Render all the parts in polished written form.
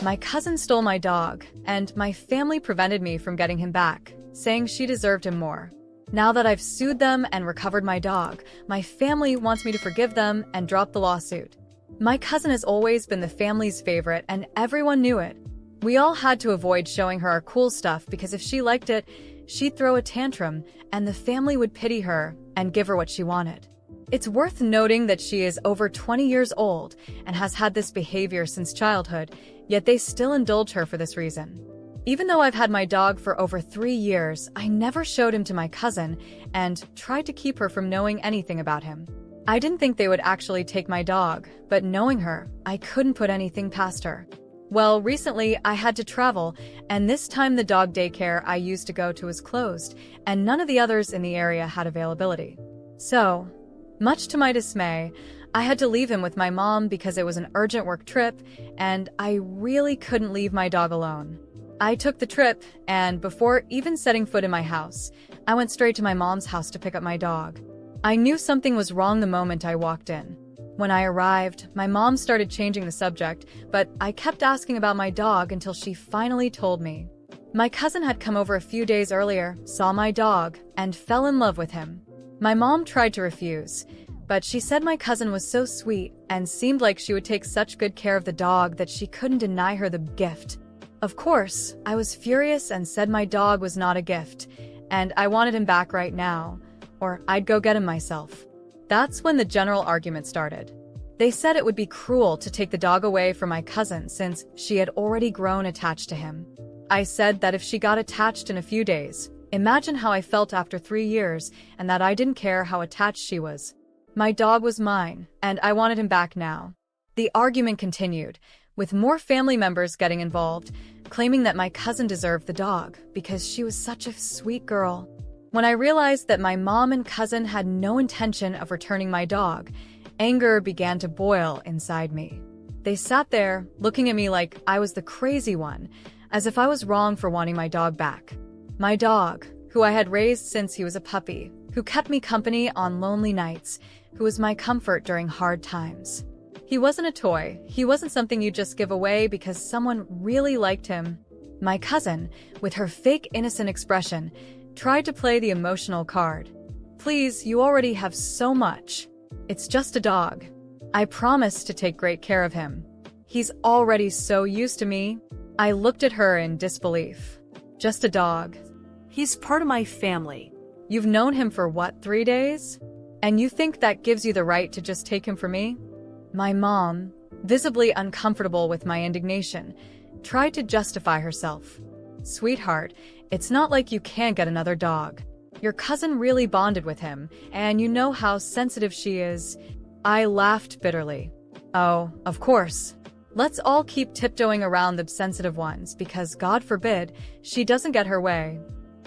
My cousin stole my dog, and my family prevented me from getting him back, saying she deserved him more. Now that I've sued them and recovered my dog, my family wants me to forgive them and drop the lawsuit. My cousin has always been the family's favorite, and everyone knew it. We all had to avoid showing her our cool stuff because if she liked it, she'd throw a tantrum, and the family would pity her and give her what she wanted. It's worth noting that she is over 20 years old and has had this behavior since childhood, yet they still indulge her for this reason. Even though I've had my dog for over 3 years, I never showed him to my cousin and tried to keep her from knowing anything about him. I didn't think they would actually take my dog, but knowing her, I couldn't put anything past her. Well, recently I had to travel, and this time the dog daycare I used to go to was closed, and none of the others in the area had availability. So, much to my dismay, I had to leave him with my mom because it was an urgent work trip, and I really couldn't leave my dog alone. I took the trip, and before even setting foot in my house, I went straight to my mom's house to pick up my dog. I knew something was wrong the moment I walked in. When I arrived, my mom started changing the subject, but I kept asking about my dog until she finally told me. My cousin had come over a few days earlier, saw my dog, and fell in love with him. My mom tried to refuse, but she said my cousin was so sweet and seemed like she would take such good care of the dog that she couldn't deny her the gift. Of course, I was furious and said my dog was not a gift, and I wanted him back right now, or I'd go get him myself. That's when the general argument started. They said it would be cruel to take the dog away from my cousin since she had already grown attached to him. I said that if she got attached in a few days, imagine how I felt after 3 years, and that I didn't care how attached she was. My dog was mine, and I wanted him back now. The argument continued, with more family members getting involved, claiming that my cousin deserved the dog because she was such a sweet girl. When I realized that my mom and cousin had no intention of returning my dog, anger began to boil inside me. They sat there, looking at me like I was the crazy one, as if I was wrong for wanting my dog back. My dog, who I had raised since he was a puppy, who kept me company on lonely nights, who was my comfort during hard times. He wasn't a toy. He wasn't something you just give away because someone really liked him. My cousin, with her fake innocent expression, tried to play the emotional card. Please, you already have so much. It's just a dog. I promised to take great care of him. He's already so used to me. I looked at her in disbelief. Just a dog. He's part of my family. You've known him for what, 3 days? And you think that gives you the right to just take him from me? My mom, visibly uncomfortable with my indignation, tried to justify herself. Sweetheart, it's not like you can't get another dog. Your cousin really bonded with him, and you know how sensitive she is. I laughed bitterly. Oh, of course. Let's all keep tiptoeing around the sensitive ones because, God forbid, she doesn't get her way.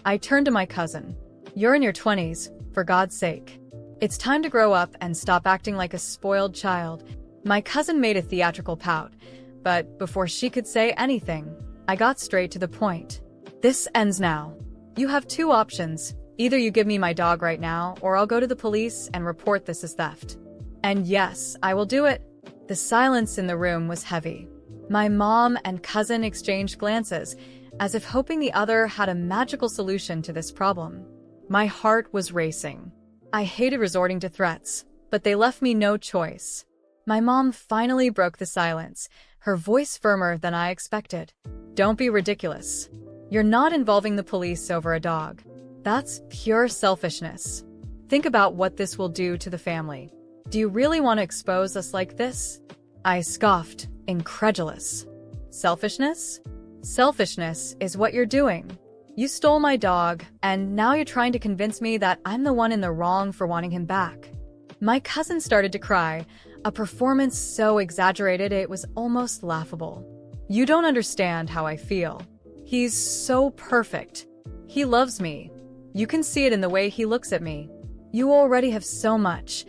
I turned to my cousin. You're in your 20s, for God's sake. It's time to grow up and stop acting like a spoiled child. My cousin made a theatrical pout, but before she could say anything, I got straight to the point. This ends now. You have 2 options. Either you give me my dog right now, or I'll go to the police and report this as theft. And yes, I will do it. The silence in the room was heavy. My mom and cousin exchanged glances, as if hoping the other had a magical solution to this problem. My heart was racing. I hated resorting to threats, but they left me no choice. My mom finally broke the silence, her voice firmer than I expected. Don't be ridiculous. You're not involving the police over a dog. That's pure selfishness. Think about what this will do to the family. Do you really want to expose us like this? I scoffed, incredulous. Selfishness? Selfishness is what you're doing. You stole my dog, and now you're trying to convince me that I'm the one in the wrong for wanting him back. My cousin started to cry, a performance so exaggerated it was almost laughable. You don't understand how I feel. He's so perfect. He loves me. You can see it in the way he looks at me. You already have so much.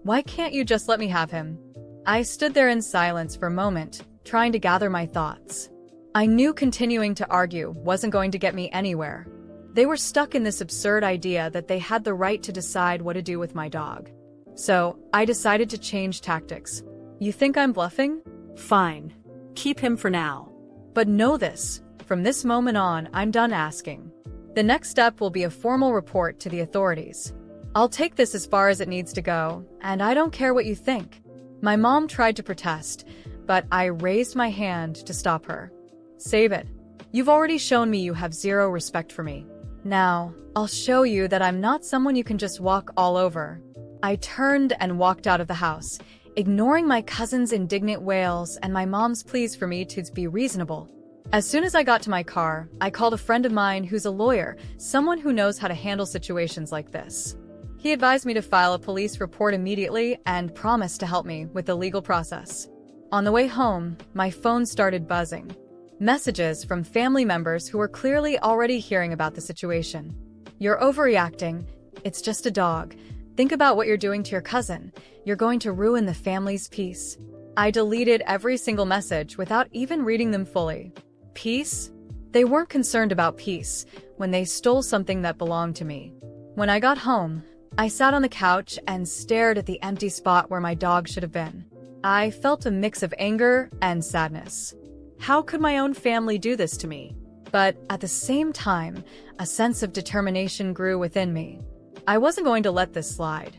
Why can't you just let me have him? I stood there in silence for a moment, trying to gather my thoughts. I knew continuing to argue wasn't going to get me anywhere. They were stuck in this absurd idea that they had the right to decide what to do with my dog. So, I decided to change tactics. You think I'm bluffing? Fine. Keep him for now. But know this, from this moment on, I'm done asking. The next step will be a formal report to the authorities. I'll take this as far as it needs to go, and I don't care what you think. My mom tried to protest, but I raised my hand to stop her. Save it. You've already shown me you have zero respect for me. Now, I'll show you that I'm not someone you can just walk all over. I turned and walked out of the house, ignoring my cousin's indignant wails and my mom's pleas for me to be reasonable. As soon as I got to my car, I called a friend of mine who's a lawyer, someone who knows how to handle situations like this. He advised me to file a police report immediately and promised to help me with the legal process. On the way home, my phone started buzzing. Messages from family members who were clearly already hearing about the situation. You're overreacting. It's just a dog. Think about what you're doing to your cousin. You're going to ruin the family's peace. I deleted every single message without even reading them fully. Peace? They weren't concerned about peace when they stole something that belonged to me. When I got home, I sat on the couch and stared at the empty spot where my dog should have been. I felt a mix of anger and sadness. How could my own family do this to me? But at the same time, a sense of determination grew within me. I wasn't going to let this slide.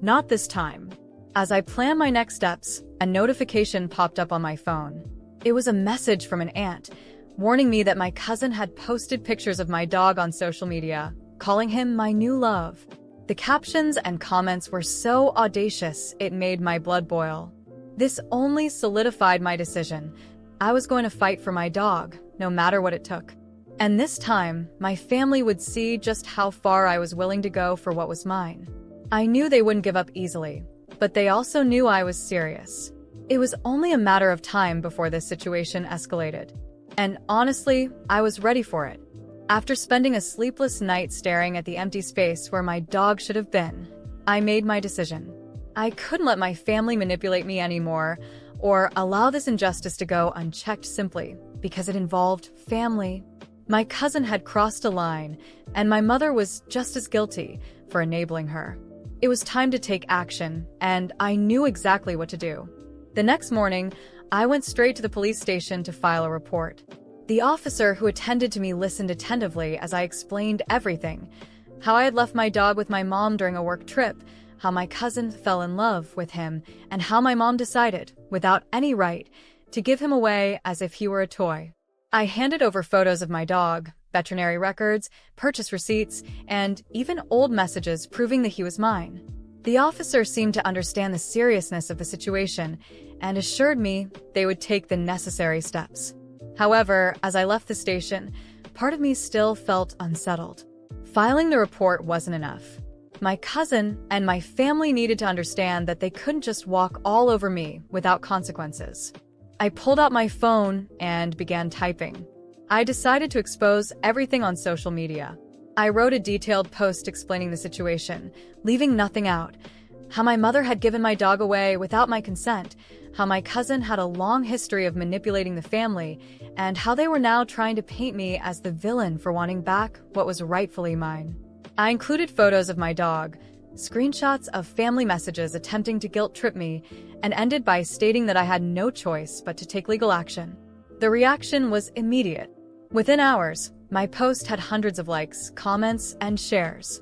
Not this time. As I planned my next steps, a notification popped up on my phone. It was a message from an aunt, warning me that my cousin had posted pictures of my dog on social media, calling him my new love. The captions and comments were so audacious, it made my blood boil. This only solidified my decision. I was going to fight for my dog, no matter what it took. And this time, my family would see just how far I was willing to go for what was mine. I knew they wouldn't give up easily, but they also knew I was serious. It was only a matter of time before this situation escalated. And honestly, I was ready for it. After spending a sleepless night staring at the empty space where my dog should have been, I made my decision. I couldn't let my family manipulate me anymore, or allow this injustice to go unchecked simply because it involved family. My cousin had crossed a line, and my mother was just as guilty for enabling her. It was time to take action, and I knew exactly what to do. The next morning, I went straight to the police station to file a report. The officer who attended to me listened attentively as I explained everything: how I had left my dog with my mom during a work trip, how my cousin fell in love with him, and how my mom decided, without any right, to give him away as if he were a toy. I handed over photos of my dog, veterinary records, purchase receipts, and even old messages proving that he was mine. The officer seemed to understand the seriousness of the situation and assured me they would take the necessary steps. However, as I left the station, part of me still felt unsettled. Filing the report wasn't enough. My cousin and my family needed to understand that they couldn't just walk all over me without consequences. I pulled out my phone and began typing. I decided to expose everything on social media. I wrote a detailed post explaining the situation, leaving nothing out. How my mother had given my dog away without my consent, how my cousin had a long history of manipulating the family, and how they were now trying to paint me as the villain for wanting back what was rightfully mine. I included photos of my dog, screenshots of family messages attempting to guilt trip me, and ended by stating that I had no choice but to take legal action. The reaction was immediate. Within hours, my post had hundreds of likes, comments, and shares.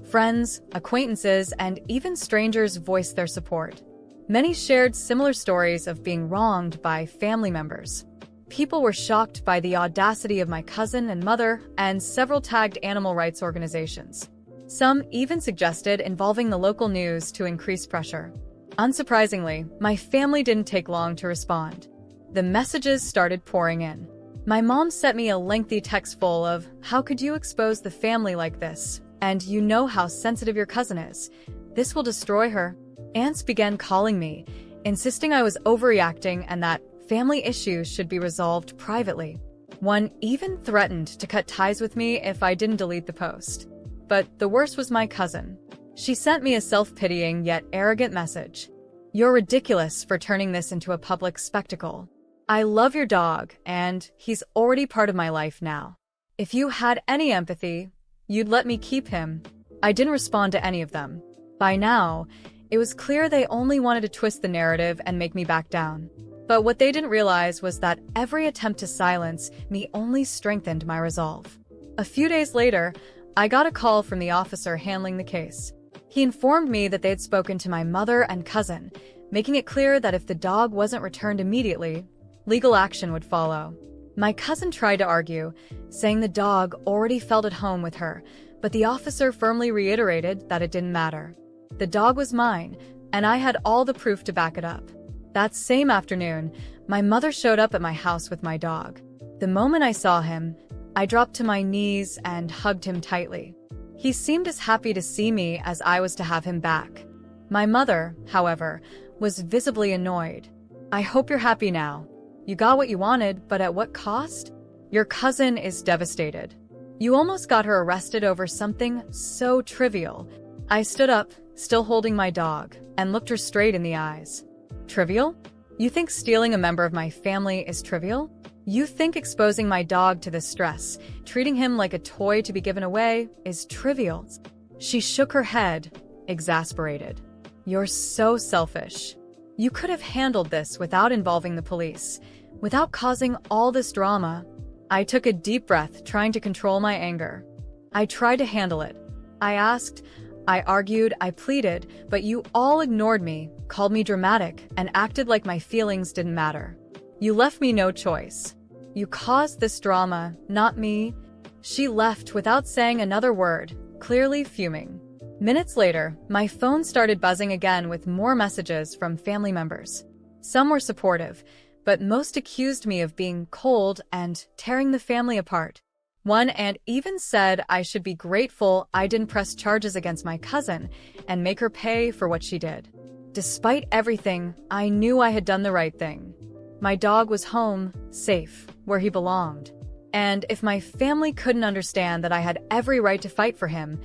Friends, acquaintances, and even strangers voiced their support. Many shared similar stories of being wronged by family members. People were shocked by the audacity of my cousin and mother, and several tagged animal rights organizations. Some even suggested involving the local news to increase pressure. Unsurprisingly, my family didn't take long to respond. The messages started pouring in. My mom sent me a lengthy text full of, "How could you expose the family like this? And you know how sensitive your cousin is. This will destroy her." Aunts began calling me, insisting I was overreacting and that family issues should be resolved privately. One even threatened to cut ties with me if I didn't delete the post. But the worst was my cousin. She sent me a self-pitying yet arrogant message. "You're ridiculous for turning this into a public spectacle. I love your dog, and he's already part of my life now. If you had any empathy, you'd let me keep him." I didn't respond to any of them. By now, it was clear they only wanted to twist the narrative and make me back down. But what they didn't realize was that every attempt to silence me only strengthened my resolve. A few days later, I got a call from the officer handling the case. He informed me that they had spoken to my mother and cousin, making it clear that if the dog wasn't returned immediately, legal action would follow. My cousin tried to argue, saying the dog already felt at home with her, but the officer firmly reiterated that it didn't matter. The dog was mine, and I had all the proof to back it up. That same afternoon, my mother showed up at my house with my dog. The moment I saw him, I dropped to my knees and hugged him tightly. He seemed as happy to see me as I was to have him back. My mother, however, was visibly annoyed. "I hope you're happy now. You got what you wanted, but at what cost? Your cousin is devastated. You almost got her arrested over something so trivial." I stood up, still holding my dog, and looked her straight in the eyes. "Trivial? You think stealing a member of my family is trivial? You think exposing my dog to this stress, treating him like a toy to be given away, is trivial?" She shook her head, exasperated. "You're so selfish. You could have handled this without involving the police, without causing all this drama." I took a deep breath, trying to control my anger. "I tried to handle it. I asked, I argued, I pleaded, but you all ignored me, called me dramatic, and acted like my feelings didn't matter. You left me no choice. You caused this drama, not me." She left without saying another word, clearly fuming. Minutes later, my phone started buzzing again with more messages from family members. Some were supportive, but most accused me of being cold and tearing the family apart. One aunt even said I should be grateful I didn't press charges against my cousin and make her pay for what she did. Despite everything, I knew I had done the right thing. My dog was home, safe, where he belonged. And if my family couldn't understand that I had every right to fight for him,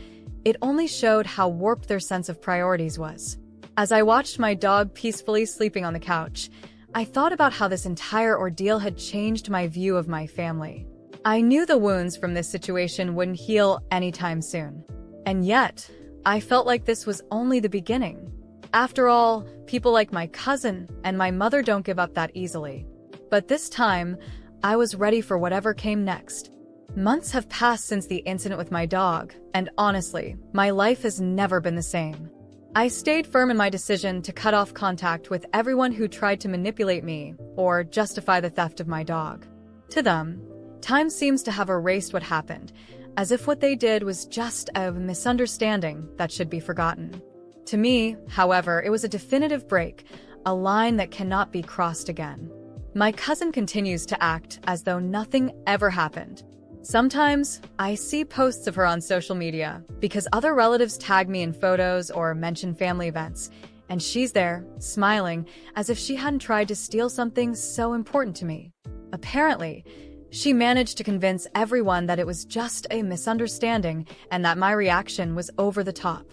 it only showed how warped their sense of priorities was. As I watched my dog peacefully sleeping on the couch, I thought about how this entire ordeal had changed my view of my family. I knew the wounds from this situation wouldn't heal anytime soon. And yet, I felt like this was only the beginning. After all, people like my cousin and my mother don't give up that easily. But this time, I was ready for whatever came next. Months have passed since the incident with my dog, and honestly, my life has never been the same. I stayed firm in my decision to cut off contact with everyone who tried to manipulate me or justify the theft of my dog. To them, time seems to have erased what happened, as if what they did was just a misunderstanding that should be forgotten. To me, however, it was a definitive break, a line that cannot be crossed again. My cousin continues to act as though nothing ever happened. Sometimes, I see posts of her on social media because other relatives tag me in photos or mention family events, and she's there, smiling, as if she hadn't tried to steal something so important to me. Apparently, she managed to convince everyone that it was just a misunderstanding and that my reaction was over the top.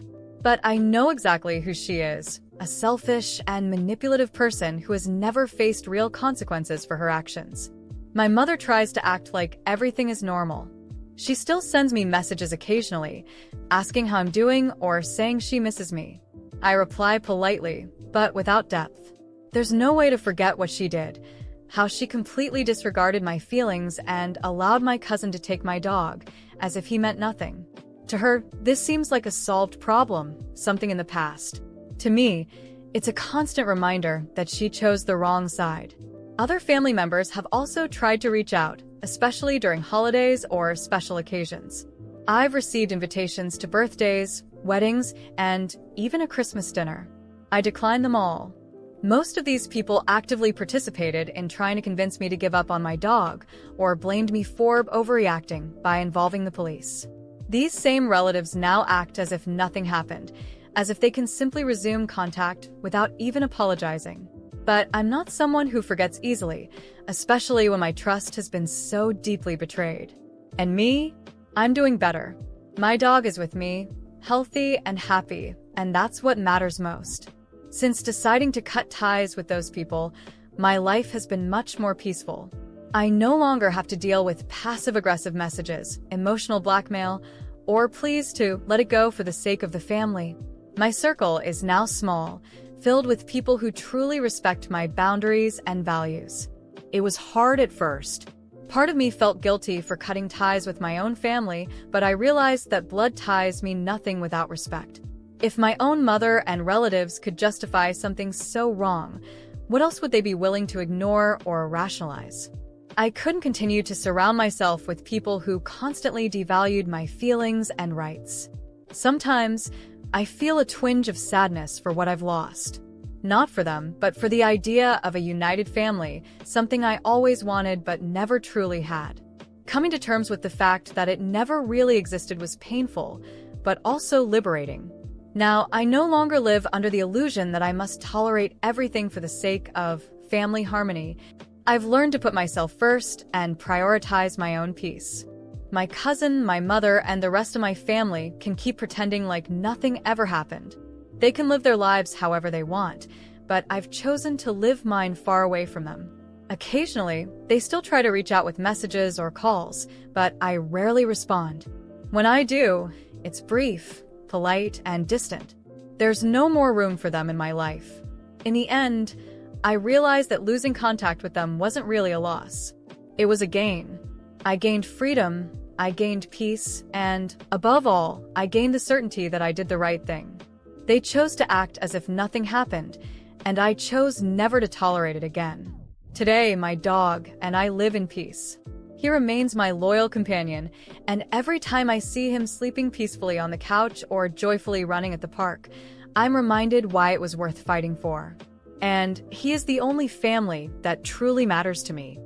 But I know exactly who she is, a selfish and manipulative person who has never faced real consequences for her actions. My mother tries to act like everything is normal. She still sends me messages occasionally, asking how I'm doing or saying she misses me. I reply politely, but without depth. There's no way to forget what she did, how she completely disregarded my feelings and allowed my cousin to take my dog, as if he meant nothing. To her, this seems like a solved problem, something in the past. To me, it's a constant reminder that she chose the wrong side. Other family members have also tried to reach out, especially during holidays or special occasions. I've received invitations to birthdays, weddings, and even a Christmas dinner. I declined them all. Most of these people actively participated in trying to convince me to give up on my dog or blamed me for overreacting by involving the police. These same relatives now act as if nothing happened, as if they can simply resume contact without even apologizing. But I'm not someone who forgets easily, especially when my trust has been so deeply betrayed. And me? I'm doing better. My dog is with me, healthy and happy, and that's what matters most. Since deciding to cut ties with those people, my life has been much more peaceful. I no longer have to deal with passive-aggressive messages, emotional blackmail, or pleas to let it go for the sake of the family. My circle is now small, filled with people who truly respect my boundaries and values. It was hard at first. Part of me felt guilty for cutting ties with my own family, but I realized that blood ties mean nothing without respect. If my own mother and relatives could justify something so wrong, what else would they be willing to ignore or rationalize? I couldn't continue to surround myself with people who constantly devalued my feelings and rights. Sometimes, I feel a twinge of sadness for what I've lost. Not for them, but for the idea of a united family, something I always wanted but never truly had. Coming to terms with the fact that it never really existed was painful, but also liberating. Now, I no longer live under the illusion that I must tolerate everything for the sake of family harmony. I've learned to put myself first and prioritize my own peace. My cousin, my mother, and the rest of my family can keep pretending like nothing ever happened. They can live their lives however they want, but I've chosen to live mine far away from them. Occasionally, they still try to reach out with messages or calls, but I rarely respond. When I do, it's brief, polite, and distant. There's no more room for them in my life. In the end, I realized that losing contact with them wasn't really a loss. It was a gain. I gained freedom, I gained peace, and, above all, I gained the certainty that I did the right thing. They chose to act as if nothing happened, and I chose never to tolerate it again. Today, my dog and I live in peace. He remains my loyal companion, and every time I see him sleeping peacefully on the couch or joyfully running at the park, I'm reminded why it was worth fighting for. And he is the only family that truly matters to me.